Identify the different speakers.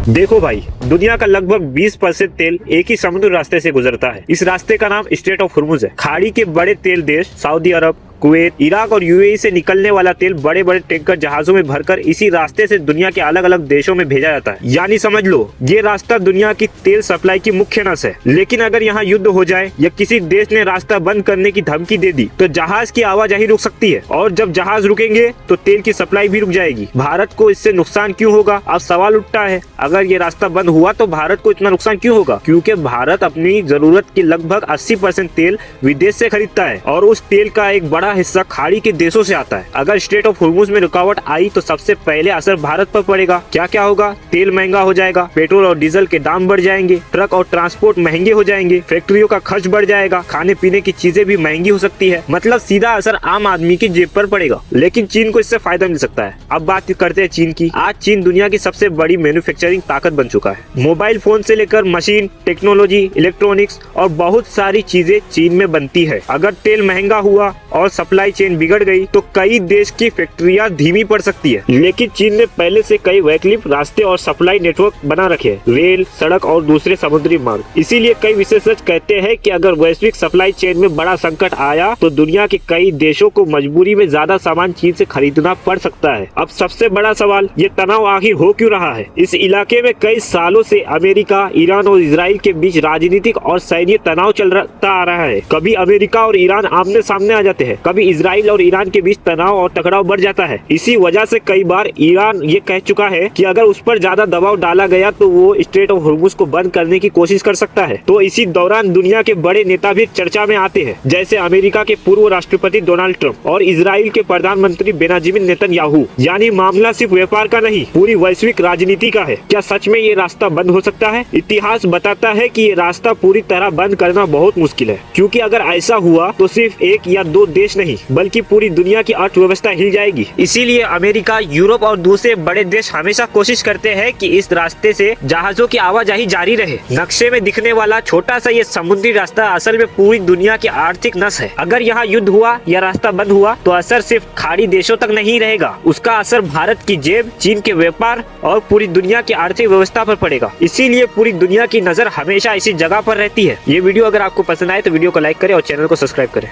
Speaker 1: देखो भाई, दुनिया का लगभग 20% तेल एक ही समुद्र रास्ते से गुजरता है। इस रास्ते का नाम स्ट्रेट ऑफ हुर्मुज है। खाड़ी के बड़े तेल देश सऊदी अरब, कुवैत, इराक और यूएई से निकलने वाला तेल बड़े बड़े टैंकर जहाजों में भरकर इसी रास्ते से दुनिया के अलग अलग देशों में भेजा जाता है। यानी समझ लो, ये रास्ता दुनिया की तेल सप्लाई की मुख्य नस है। लेकिन अगर यहाँ युद्ध हो जाए या किसी देश ने रास्ता बंद करने की धमकी दे दी तो जहाज की आवाजाही रुक सकती है, और जब जहाज रुकेंगे तो तेल की सप्लाई भी रुक जाएगी। भारत को इससे नुकसान क्यों होगा? अब सवाल उठता है, अगर ये रास्ता बंद हुआ तो भारत को इतना नुकसान क्यों होगा? क्योंकि भारत अपनी जरूरत की लगभग 80% तेल विदेश से खरीदता है और उस तेल का एक बड़ा हिस्सा खाड़ी के देशों से आता है। अगर स्ट्रेट ऑफ हुर्मुज में रुकावट आई तो सबसे पहले असर भारत पर पड़ेगा। क्या क्या होगा? तेल महंगा हो जाएगा, पेट्रोल और डीजल के दाम बढ़ जाएंगे, ट्रक और ट्रांसपोर्ट महंगे हो जाएंगे, फैक्ट्रियों का खर्च बढ़ जाएगा, खाने पीने की चीजें भी महंगी हो सकती है। मतलब सीधा असर आम आदमी की जेब पर पड़ेगा। लेकिन चीन को इससे फायदा मिल सकता है। अब बात करते हैं चीन की। आज चीन दुनिया की सबसे बड़ी मैन्युफैक्चरिंग ताकत बन चुका है। मोबाइल फोन से लेकर मशीन, टेक्नोलॉजी, इलेक्ट्रॉनिक्स और बहुत सारी चीजें चीन में बनती है। अगर तेल महंगा हुआ और सप्लाई चेन बिगड़ गई तो कई देश की फैक्ट्रियां धीमी पड़ सकती है। लेकिन चीन ने पहले से कई वैकल्पिक रास्ते और सप्लाई नेटवर्क बना रखे हैं, रेल, सड़क और दूसरे समुद्री मार्ग। इसीलिए कई विशेषज्ञ कहते हैं कि अगर वैश्विक सप्लाई चेन में बड़ा संकट आया तो दुनिया के कई देशों को मजबूरी में ज्यादा सामान चीन से खरीदना पड़ सकता है। अब सबसे बड़ा सवाल, ये तनाव आखिर हो क्यों रहा है? इस इलाके में कई सालों से अमेरिका, ईरान और इजराइल के बीच राजनीतिक और सैन्य तनाव चलता आ रहा है। कभी अमेरिका और ईरान आमने सामने आ जाते हैं, कभी इजराइल और ईरान के बीच तनाव और टकराव बढ़ जाता है। इसी वजह से कई बार ईरान ये कह चुका है कि अगर उस पर ज्यादा दबाव डाला गया तो वो स्ट्रेट ऑफ हुर्मुज को बंद करने की कोशिश कर सकता है। तो इसी दौरान दुनिया के बड़े नेता भी चर्चा में आते हैं, जैसे अमेरिका के पूर्व राष्ट्रपति डोनाल्ड ट्रंप और इजराइल के प्रधानमंत्री बेंजामिन नेतन्याहू। यानी मामला सिर्फ व्यापार का नहीं, पूरी वैश्विक राजनीति का है। क्या सच में ये रास्ता बंद हो सकता है? इतिहास बताता है कि ये रास्ता पूरी तरह बंद करना बहुत मुश्किल है, क्योंकि अगर ऐसा हुआ तो सिर्फ एक या दो देश नहीं बल्कि पूरी दुनिया की अर्थव्यवस्था हिल जाएगी। इसीलिए अमेरिका, यूरोप और दूसरे बड़े देश हमेशा कोशिश करते हैं कि इस रास्ते से जहाजों की आवाजाही जारी रहे। नक्शे में दिखने वाला छोटा सा ये समुद्री रास्ता असल में पूरी दुनिया की आर्थिक नस है। अगर यहाँ युद्ध हुआ या रास्ता बंद हुआ तो असर सिर्फ खाड़ी देशों तक नहीं रहेगा, उसका असर भारत की जेब, चीन के व्यापार और पूरी दुनिया की आर्थिक व्यवस्था पर पड़ेगा। इसीलिए पूरी दुनिया की नजर हमेशा इसी जगह पर रहती है। ये वीडियो अगर आपको पसंद आए तो वीडियो को लाइक करें और चैनल को सब्सक्राइब करें।